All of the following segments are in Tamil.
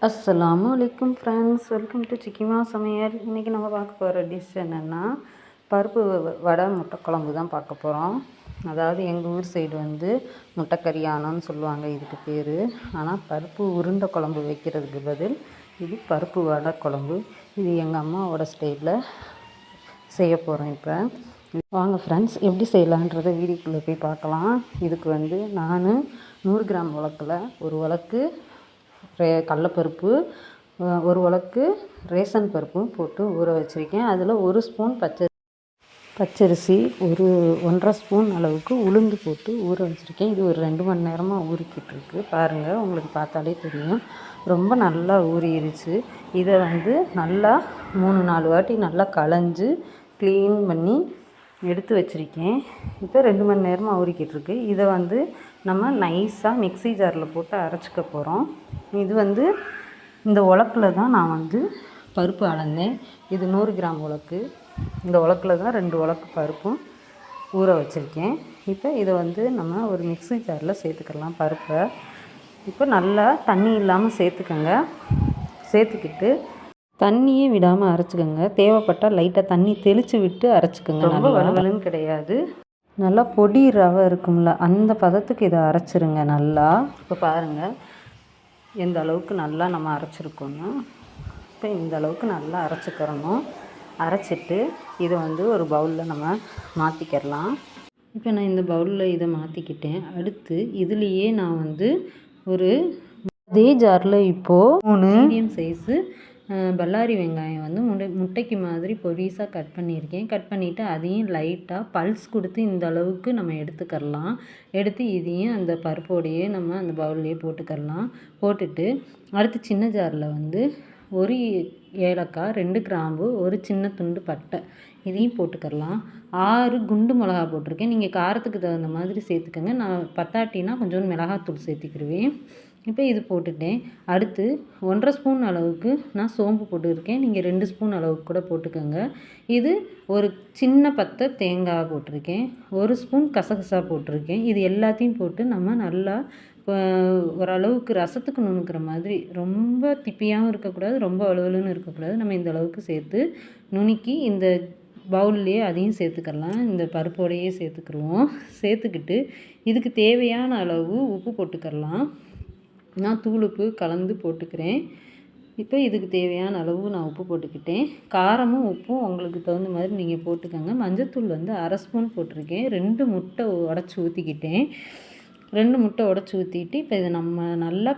அஸ்ஸலாமு அலைக்கும் ஃப்ரெண்ட்ஸ், வெல்கம் டு சிக்கிமா சமையல். இன்றைக்கி நம்ம பார்க்க போகிற டிஷ் என்னென்னா பருப்பு வடை முட்டை குழம்பு தான் பார்க்க போகிறோம். அதாவது எங்கள் ஊர் சைடு வந்து முட்டைக்கறியானோன்னு சொல்லுவாங்க இதுக்கு பேர். ஆனால் பருப்பு உருண்டை குழம்பு வைக்கிறதுக்கு பதில் இது பருப்பு வடை குழம்பு. இது எங்கள் அம்மாவோட ஸ்டைலில் செய்ய போகிறோம். இப்போ வாங்க ஃப்ரெண்ட்ஸ், எப்படி செய்யலான்றதை வீடியோக்குள்ளே போய் பார்க்கலாம். இதுக்கு வந்து நான் 100 கிராம் உலக்கில் ஒரு உலக்கு கடலப்பருப்பு, ஒரு உலக்கு ரேசன் பருப்பும் போட்டு ஊற வச்சுருக்கேன். அதில் 1 ஸ்பூன் பச்சரிசி, 1.5 ஸ்பூன் அளவுக்கு உளுந்து போட்டு ஊற வச்சுருக்கேன். இது ஒரு 2 மணி நேரமாக ஊறிக்கிட்டுருக்கு. பாருங்கள், உங்களுக்கு பார்த்தாலே தெரியும், ரொம்ப நல்லா ஊறிடுச்சு. இதை வந்து நல்லா 3-4 வாட்டி நல்லா களைஞ்சி க்ளீன் பண்ணி எடுத்து வச்சுருக்கேன். இப்போ 2 மணி நேரமாக ஊறிக்கிட்டுருக்கு. இதை வந்து நம்ம நைஸாக மிக்ஸி ஜாரில் போட்டு அரைச்சிக்க போகிறோம். இது வந்து இந்த உலக்கில் தான் நான் வந்து பருப்பு அளந்தேன். இது 100 கிராம் உலக்கு. இந்த உலக்கில் தான் 2 உலக்கு பருப்பும் ஊற வச்சுருக்கேன். இப்போ இதை வந்து நம்ம ஒரு மிக்ஸி ஜாரில் சேர்த்துக்கலாம் பருப்பை. இப்போ நல்லா தண்ணி இல்லாமல் சேர்த்துக்கோங்க. சேர்த்துக்கிட்டு தண்ணியே விடாமல் அரைச்சிக்கோங்க. தேவைப்பட்டால் லைட்டாக தண்ணி தெளித்து விட்டு அரைச்சிக்கோங்க. ரொம்ப வலுவலுன்னு கிடையாது. நல்லா பொடி ரவை இருக்கும்ல, அந்த பதத்துக்கு இதை அரைச்சிருங்க நல்லா. இப்போ பாருங்கள் எந்த அளவுக்கு நல்லா நம்ம அரைச்சிருக்கோன்னு. இப்போ இந்த அளவுக்கு நல்லா அரைச்சிக்கிறணும். அரைச்சிட்டு இதை வந்து ஒரு பவுலில் நம்ம மாற்றிக்கிடலாம். இப்போ நான் இந்த பவுலில் இதை மாற்றிக்கிட்டேன். அடுத்து இதுலேயே நான் வந்து ஒரு அதே ஜாரில் இப்போது மீடியம் சைஸு பல்லாரி வெங்காயம் வந்து முட்டைக்கு மாதிரி பொடிசாக கட் பண்ணியிருக்கேன். கட் பண்ணிவிட்டு அதையும் லைட்டாக பல்ஸ் கொடுத்து இந்த அளவுக்கு நம்ம எடுத்துக்கிடலாம். எடுத்து இதையும் அந்த பருப்போடையே நம்ம அந்த பவுல்லையே போட்டுக்கிடலாம். போட்டுட்டு அடுத்து சின்ன ஜாரில் வந்து 1 ஏலக்காய், 2 கிராம்பு, ஒரு சின்ன துண்டு பட்டை இதையும் போட்டுக்கிடலாம். 6 குண்டு மிளகா போட்டிருக்கேன். நீங்கள் காரத்துக்கு தகுந்த மாதிரி சேர்த்துக்கோங்க. நான் பத்தாட்டினா கொஞ்சோண்டு மிளகாத்தூள் சேர்த்துக்கிடுவேன். இப்போ இது போட்டுட்டேன். அடுத்து 1.5 ஸ்பூன் அளவுக்கு நான் சோம்பு போட்டுருக்கேன். நீங்கள் 2 ஸ்பூன் அளவுக்கு கூட போட்டுக்கோங்க. இது ஒரு சின்ன பத்தை தேங்காய் போட்டிருக்கேன். 1 ஸ்பூன் கசகசா போட்டிருக்கேன். இது எல்லாத்தையும் போட்டு நம்ம நல்லா ஓரளவுக்கு ரசத்துக்கு நுணுக்கிற மாதிரி, ரொம்ப திப்பியாகவும் இருக்கக்கூடாது, ரொம்ப வலுவலுன்னு இருக்கக்கூடாது. நம்ம இந்த அளவுக்கு சேர்த்து நுணுக்கி இந்த பவுல்லையே அதையும் சேர்த்துக்கலாம். இந்த பருப்போடையே சேர்த்துக்கிடுவோம். சேர்த்துக்கிட்டு இதுக்கு தேவையான அளவு உப்பு போட்டுக்கிடலாம். நான் தூளுப்பு கலந்து போட்டுக்கிறேன். இப்போ இதுக்கு தேவையான அளவு நான் உப்பு போட்டுக்கிட்டேன். காரமும் உப்பும் உங்களுக்கு தகுந்த மாதிரி நீங்கள் போட்டுக்கோங்க. மஞ்சத்தூள் வந்து 1/2 ஸ்பூன் போட்டிருக்கேன். 2 முட்டை உடச்சி ஊற்றிக்கிட்டேன். 2 முட்டை உடச்சி ஊற்றிட்டு இப்போ இதை நம்ம நல்லா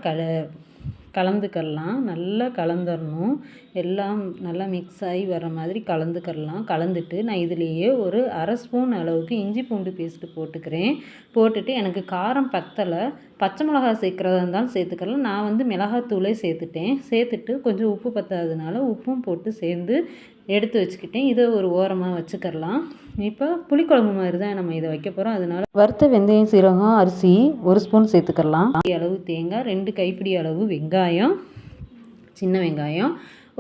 கலந்துக்கிடலாம். நல்லா கலந்துடணும். எல்லாம் நல்லா மிக்ஸ் ஆகி வர மாதிரி கலந்துக்கிடலாம். கலந்துட்டு நான் இதுலேயே ஒரு 1/2 ஸ்பூன் அளவுக்கு இஞ்சி பூண்டு பேஸ்ட்டு போட்டுக்கிறேன். போட்டுட்டு எனக்கு காரம் பத்தலை, பச்சை மிளகா சேர்க்குறதா இருந்தாலும் சேர்த்துக்கலாம். நான் வந்து மிளகாத்தூளே சேர்த்துட்டேன். சேர்த்துட்டு கொஞ்சம் உப்பு பத்தாததுனால உப்பும் போட்டு சேர்ந்து எடுத்து வச்சுக்கிட்டேன். இதை ஒரு ஓரமாக வச்சுக்கிடலாம். இப்போ புளிக்குழம்பு மாதிரி தான் நம்ம இதை வைக்க போகிறோம். அதனால வறுத்த வெந்தயம், சீரகம், அரிசி 1 ஸ்பூன் சேர்த்துக்கிடலாம். அளவு தேங்காய், 2 கைப்பிடி அளவு வெங்காயம், சின்ன வெங்காயம்,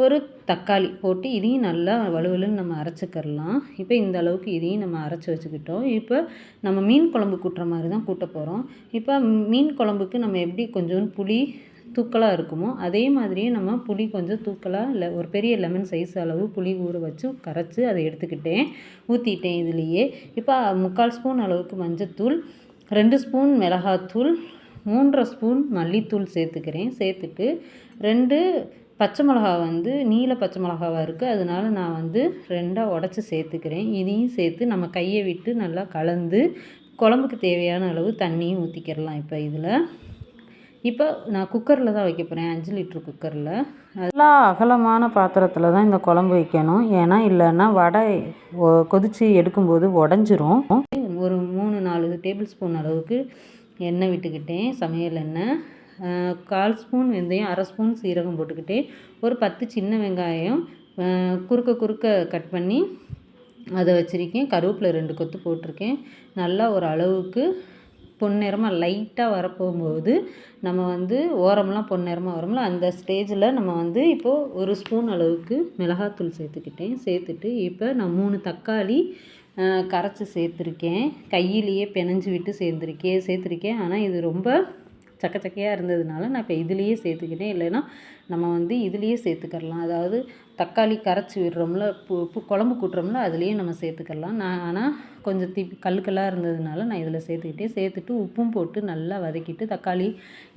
ஒரு தக்காளி போட்டு இதையும் நல்லா வலுவலுன்னு நம்ம அரைச்சிக்கிடலாம். இப்போ இந்த அளவுக்கு இதையும் நம்ம அரைச்சி வச்சுக்கிட்டோம். இப்போ நம்ம மீன் குழம்பு கூட்டுற மாதிரி தான் கூட்ட போகிறோம். இப்போ மீன் குழம்புக்கு நம்ம எப்படி கொஞ்சோண்டு புளி தூக்கலாக இருக்குமோ அதே மாதிரியே நம்ம புளி கொஞ்சம் தூக்கலாக இல்லை, ஒரு பெரிய லெமன் சைஸ் அளவு புளி ஊற வச்சு கரைச்சி அதை எடுத்துக்கிட்டேன், ஊற்றிட்டேன் இதுலேயே. இப்போ 3/4 ஸ்பூன் அளவுக்கு மஞ்சத்தூள், 2 ஸ்பூன் மிளகாத்தூள், 3.5 ஸ்பூன் மல்லித்தூள் சேர்த்துக்கிறேன். சேர்த்துட்டு 2 பச்சை மிளகா வந்து நீல பச்சை மிளகாவாக இருக்குது, அதனால நான் வந்து 2ஆக உடச்சி சேர்த்துக்கிறேன். இதையும் சேர்த்து நம்ம கையை விட்டு நல்லா கலந்து குழம்புக்கு தேவையான அளவு தண்ணியும் ஊற்றிக்கிடலாம். இப்போ நான் குக்கரில் தான் வைக்க போகிறேன், 5 லிட்ரு குக்கரில். நல்லா அகலமான பாத்திரத்தில் தான் இந்த குழம்பு வைக்கணும். ஏன்னா இல்லைன்னா வடை கொதித்து எடுக்கும்போது உடஞ்சிரும். ஒரு 3-4 டேபிள் ஸ்பூன் அளவுக்கு எண்ணெய் விட்டுக்கிட்டேன், சமையல் எண்ணெய். 1/4 ஸ்பூன் வெந்தயம், 1/2 ஸ்பூன் சீரகம் போட்டுக்கிட்டேன். ஒரு 10 சின்ன வெங்காயம் குறுக்க கட் பண்ணி அதை வச்சுருக்கேன். கருவேப்பிலை 2 கொத்து போட்டிருக்கேன். நல்லா ஒரு அளவுக்கு பொன்னிறமாக லைட்டாக வரப்போகும்போது நம்ம வந்து ஓரமெல்லாம் பொன்னிறமாக வரும்ல, அந்த ஸ்டேஜில் நம்ம வந்து இப்போது 1 ஸ்பூன் அளவுக்கு மிளகாத்தூள் சேர்த்துக்கிட்டேன். சேர்த்துட்டு இப்போ நான் 3 தக்காளி கரைச்சி சேர்த்துருக்கேன். கையிலேயே பிணைஞ்சி விட்டு சேர்த்துருக்கேன். ஆனால் இது ரொம்ப சக்க சக்கையாக இருந்ததுனால நான் இப்போ இதுலேயே சேர்த்துக்கிட்டேன். இல்லைன்னா நம்ம வந்து இதுலேயே சேர்த்துக்கிடலாம். அதாவது தக்காளி கரைச்சி விடுறோம்ல, உப்பு குழம்பு கூட்டுறோம்ல, அதுலேயே நம்ம சேர்த்துக்கிடலாம். நான் ஆனால் கொஞ்சம் கல்லாக இருந்ததுனால நான் இதில் சேர்த்துக்கிட்டேன். சேர்த்துட்டு உப்பும் போட்டு நல்லா வதக்கிட்டு தக்காளி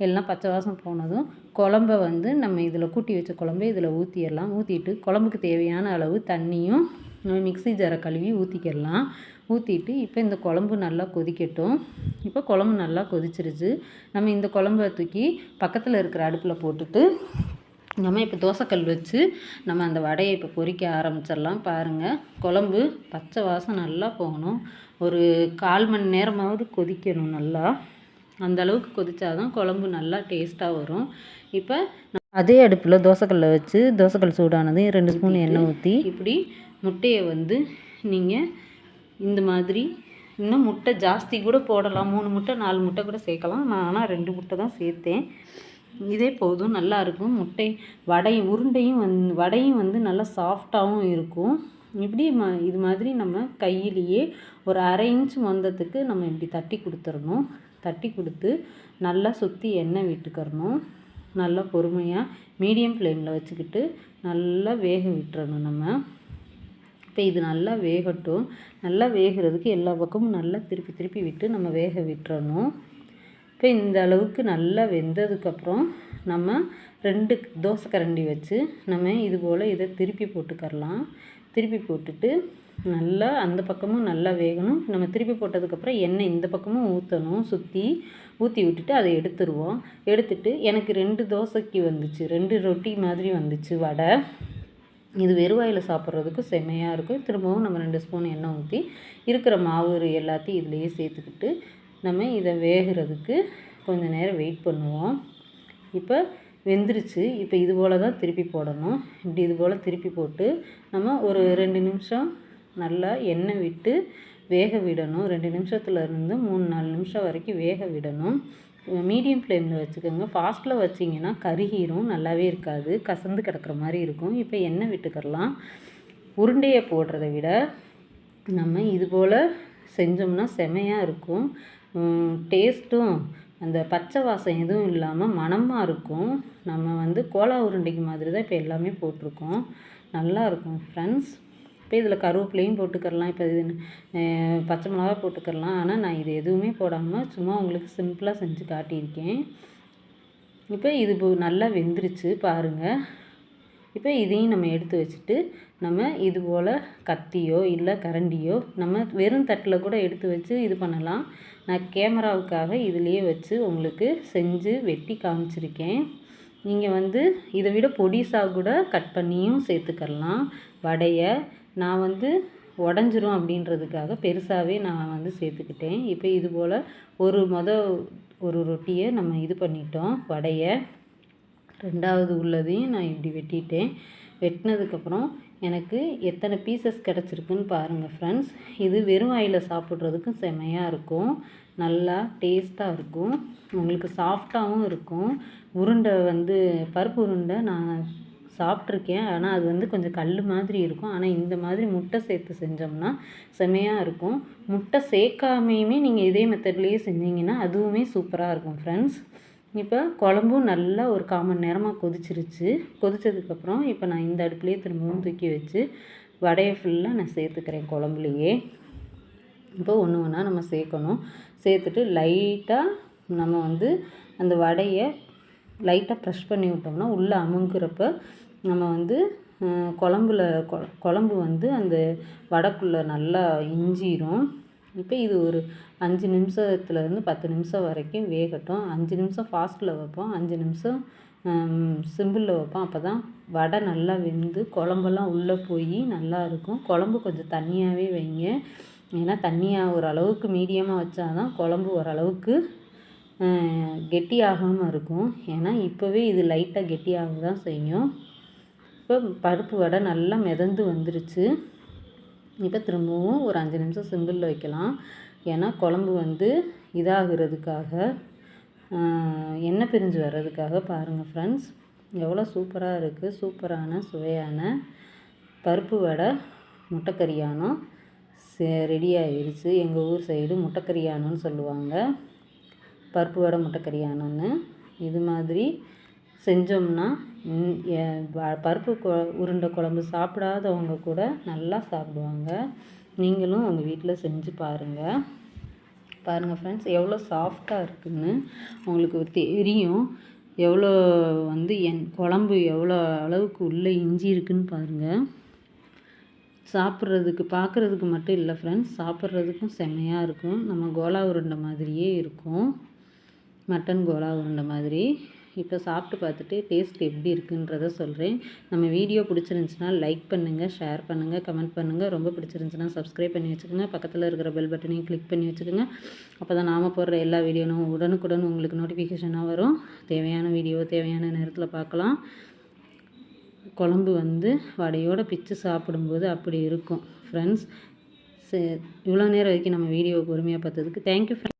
எல்லாம் பச்சை வாசம் போனதும் குழம்ப வந்து நம்ம இதில் கூட்டி வச்ச குழம்பை இதில் ஊற்றிடலாம். ஊற்றிட்டு குழம்புக்கு தேவையான அளவு தண்ணியும் மிக்ஸி ஜாரை கழுவி ஊற்றிக்கிடலாம். ஊற்றிட்டு இப்போ இந்த குழம்பு நல்லா கொதிக்கட்டும். இப்போ குழம்பு நல்லா கொதிச்சிருச்சு. நம்ம இந்த குழம்ப தூக்கி பக்கத்தில் இருக்கிற அடுப்பில் போட்டுட்டு நம்ம இப்போ தோசைக்கல் வச்சு நம்ம அந்த வடையை இப்போ பொரிக்க ஆரம்பிச்சிடலாம். பாருங்கள், குழம்பு பச்சை வாசம் நல்லா போகணும். ஒரு 1/4 மணி நேரமாவது கொதிக்கணும் நல்லா. அந்த அளவுக்கு கொதித்தாதான் குழம்பு நல்லா டேஸ்ட்டாக வரும். இப்போ அதே அடுப்பில் தோசைக்கல்லை வச்சு தோசைக்கல் சூடானது 2 ஸ்பூன் எண்ணெய் ஊற்றி இப்படி முட்டையை வந்து நீங்கள் இந்த மாதிரி இன்னும் முட்டை ஜாஸ்தி கூட போடலாம். 3 முட்டை 4 முட்டை கூட சேர்க்கலாம். நான் ஆனால் 2 முட்டை தான் சேர்த்தேன். இதே போதும், நல்லாயிருக்கும். முட்டை வடையும் வந்து நல்லா சாஃப்டாகவும் இருக்கும். இப்படி இது மாதிரி நம்ம கையிலேயே ஒரு 1/2 இன்ச் மொந்தத்துக்கு நம்ம இப்படி தட்டி கொடுத்துடணும். தட்டி கொடுத்து நல்லா சுற்றி எண்ணெய் விட்டுக்கிறணும். நல்லா பொறுமையாக மீடியம் ஃப்ளேமில் வச்சுக்கிட்டு நல்லா வேக விட்டுறணும் நம்ம. இப்போ இது நல்லா வேகட்டும். நல்லா வேகிறதுக்கு எல்லா பக்கமும் நல்லா திருப்பி திருப்பி விட்டு நம்ம வேக விட்டுறணும். இப்போ இந்த அளவுக்கு நல்லா வெந்ததுக்கப்புறம் நம்ம 2 தோசை கரண்டி வச்சு நம்ம இது போல் இதை திருப்பி போட்டுக்கரலாம். திருப்பி போட்டுட்டு நல்லா அந்த பக்கமும் நல்லா வேகணும். நம்ம திருப்பி போட்டதுக்கப்புறம் எண்ணெய் இந்த பக்கமும் ஊற்றணும். ஊற்றி விட்டுட்டு அதை எடுத்துருவோம். எடுத்துட்டு எனக்கு 2 தோசைக்கு வந்துச்சு, 2 ரொட்டி மாதிரி வந்துச்சு வடை. இது வெறுவாயில் சாப்பிட்றதுக்கு செம்மையாக இருக்கும். திரும்பவும் நம்ம 2 ஸ்பூன் எண்ணெய் ஊற்றி இருக்கிற மாவு எல்லாத்தையும் இதுலேயே சேர்த்துக்கிட்டு நம்ம இதை வேகிறதுக்கு கொஞ்சம் நேரம் வெயிட் பண்ணுவோம். இப்போ வெந்துருச்சு. இப்போ இது போல் தான் திருப்பி போடணும். இப்படி இது போல் திருப்பி போட்டு நம்ம ஒரு 2 நிமிஷம் நல்லா எண்ணெய் விட்டு வேக விடணும். 2 நிமிஷத்துலேருந்து 3-4 நிமிஷம் வரைக்கும் வேக விடணும். மீடியம் ஃப்ளேமில் வச்சுக்கோங்க. ஃபாஸ்ட்டில் வச்சிங்கன்னா கருகிரும், நல்லாவே இருக்காது, கசந்து கிடக்கிற மாதிரி இருக்கும். இப்போ எண்ணெய் விட்டுக்கிறலாம். உருண்டையை போடுறத விட நம்ம இது போல் செஞ்சோம்னா செமையாக இருக்கும். டேஸ்ட்டும் அந்த பச்சை வாசம் எதுவும் இல்லாமல் மணமாக இருக்கும். நம்ம வந்து கோலா உருண்டைக்கு மாதிரி தான் இப்போ எல்லாமே போட்டிருக்கோம். நல்லாயிருக்கும் ஃப்ரெண்ட்ஸ். இப்போ இதில் கருவேப்பிலையும் போட்டுக்கிறலாம். இப்போ இது பச்சை மிளகா போட்டுக்கிறலாம். ஆனால் நான் இது எதுவுமே போடாமல் சும்மா உங்களுக்கு சிம்பிளாக செஞ்சு காட்டியிருக்கேன். இப்போ இது நல்லா வெந்துருச்சு பாருங்கள். இப்போ இதையும் நம்ம எடுத்து வச்சுட்டு நம்ம இது போல் கத்தியோ இல்லை கரண்டியோ நம்ம வெறும் தட்டில் கூட எடுத்து வச்சு இது பண்ணலாம். நான் கேமராவுக்காக இதிலையே வச்சு உங்களுக்கு செஞ்சு வெட்டி காமிச்சிருக்கேன். நீங்கள் வந்து இதை விட பொடிசாக கூட கட் பண்ணியும் சேர்த்துக்கலாம் வடையை. நான் வந்து உடஞ்சிரும் அப்படின்றதுக்காக பெருசாகவே நான் வந்து சேர்த்துக்கிட்டேன். இப்போ இது போல் ஒரு ரொட்டியை நம்ம இது பண்ணிட்டோம் வடையை. 2வது உள்ளதையும் நான் இப்படி வெட்டிட்டேன். வெட்டினதுக்கப்புறம் எனக்கு எத்தனை பீசஸ் கிடச்சிருக்குன்னு பாருங்கள் ஃப்ரெண்ட்ஸ். இது வெறும் வாயில் சாப்பிட்றதுக்கும் செமையாக இருக்கும். நல்லா டேஸ்ட்டாக இருக்கும். உங்களுக்கு சாஃப்டாகவும் இருக்கும். உருண்டை வந்து பருப்பு உருண்டை நான் சாப்பிட்ருக்கேன். ஆனால் அது வந்து கொஞ்சம் கல் மாதிரி இருக்கும். ஆனால் இந்த மாதிரி முட்டை சேர்த்து செஞ்சோம்னா செமையாக இருக்கும். முட்டை சேர்க்காமையுமே நீங்கள் இதே மெத்தட்லேயே செஞ்சிங்கன்னா அதுவுமே சூப்பராக இருக்கும் ஃப்ரெண்ட்ஸ். இப்போ குழம்பும் நல்லா ஒரு 1/4 மணி நேரமாக கொதிச்சிருச்சு. கொதித்ததுக்கப்புறம் இப்போ நான் இந்த அடுப்புலேயே திரும்பவும் தூக்கி வச்சு வடையை ஃபுல்லாக நான் சேர்த்துக்கிறேன் குழம்புலையே. இப்போ ஒன்று ஒன்றா நம்ம சேர்க்கணும். சேர்த்துட்டு லைட்டாக நம்ம வந்து அந்த வடையை லைட்டாக ப்ரெஷ் பண்ணி விட்டோம்னா உள்ளே அமுங்குறப்ப நம்ம வந்து குழம்பு வந்து அந்த வடைக்குள்ளே நல்லா இஞ்சிரும். இப்போ இது ஒரு 5 நிமிஷத்துலேருந்து 10 நிமிஷம் வரைக்கும் வேகட்டும். 5 நிமிஷம் ஃபாஸ்ட்டில் வைப்போம், 5 நிமிஷம் சிம்பிளில் வைப்போம். அப்போ தான் வடை நல்லா வெந்து குழம்பெல்லாம் உள்ளே போய் நல்லாயிருக்கும். குழம்பு கொஞ்சம் தண்ணியாகவே வைங்க. ஏன்னா தண்ணியாக ஓரளவுக்கு மீடியமாக வச்சா தான் குழம்பு ஓரளவுக்கு கெட்டியாகாமல் இருக்கும். ஏன்னா இப்போவே இது லைட்டாக கெட்டியாக தான் செய்யும். இப்போ பருப்பு வடை நல்லா மிதந்து வந்துருச்சு. இப்போ திரும்பவும் ஒரு 5 நிமிஷம் சிம்பிளில் வைக்கலாம். ஏன்னா குழம்பு வந்து இதாகிறதுக்காக எண்ணெய் பிரிஞ்சு வர்றதுக்காக. பாருங்கள் ஃப்ரெண்ட்ஸ், எவ்வளோ சூப்பராக இருக்குது. சூப்பரான சுவையான பருப்பு வடை முட்டைக்கறியானம் ரெடி ஆகிருச்சு. எங்கள் ஊர் சைடு முட்டைக்கறியானம்னு சொல்லுவாங்க. பருப்பு வடை முட்டைக்கறியானோன்னு இது மாதிரி செஞ்சோம்னா பருப்பு உருண்டை குழம்பு சாப்பிடாதவங்க கூட நல்லா சாப்பிடுவாங்க. நீங்களும் உங்கள் வீட்டில் செஞ்சு பாருங்கள். ஃப்ரெண்ட்ஸ் எவ்வளோ சாஃப்டாக இருக்குதுன்னு உங்களுக்கு தெரியும். எவ்வளோ வந்து குழம்பு எவ்வளோ அளவுக்கு உள்ளே இஞ்சி இருக்குதுன்னு பாருங்கள். சாப்பிட்றதுக்கு பார்க்குறதுக்கு மட்டும் இல்லை ஃப்ரெண்ட்ஸ், சாப்பிட்றதுக்கும் செம்மையாக இருக்கும். நம்ம கோலா உருண்டை மாதிரியே இருக்கும், மட்டன் கோலா உருண்டை மாதிரி. இப்போ சாப்பிட்டு பார்த்துட்டு டேஸ்ட் எப்படி இருக்குன்றத சொல்கிறேன். நம்ம வீடியோ பிடிச்சிருந்துச்சின்னா லைக் பண்ணுங்கள், ஷேர் பண்ணுங்கள், கமெண்ட் பண்ணுங்கள். ரொம்ப பிடிச்சிருந்துச்சின்னா சப்ஸ்கிரைப் பண்ணி வச்சுக்கோங்க. பக்கத்தில் இருக்கிற பெல் பட்டனையும் கிளிக் பண்ணி வச்சுக்கோங்க. அப்போ தான் நாம் போடுற எல்லா வீடியோனும் உடனுக்குடன் உங்களுக்கு நோட்டிஃபிகேஷனாக வரும். தேவையான வீடியோ தேவையான நேரத்தில் பார்க்கலாம். குழம்பு வந்து வடையோடு பிச்சு சாப்பிடும்போது அப்படி இருக்கும் ஃப்ரெண்ட்ஸ். இவ்வளோ நேரம் வரைக்கும் நம்ம வீடியோ பொறுமையாக பார்த்ததுக்கு தேங்க்யூ.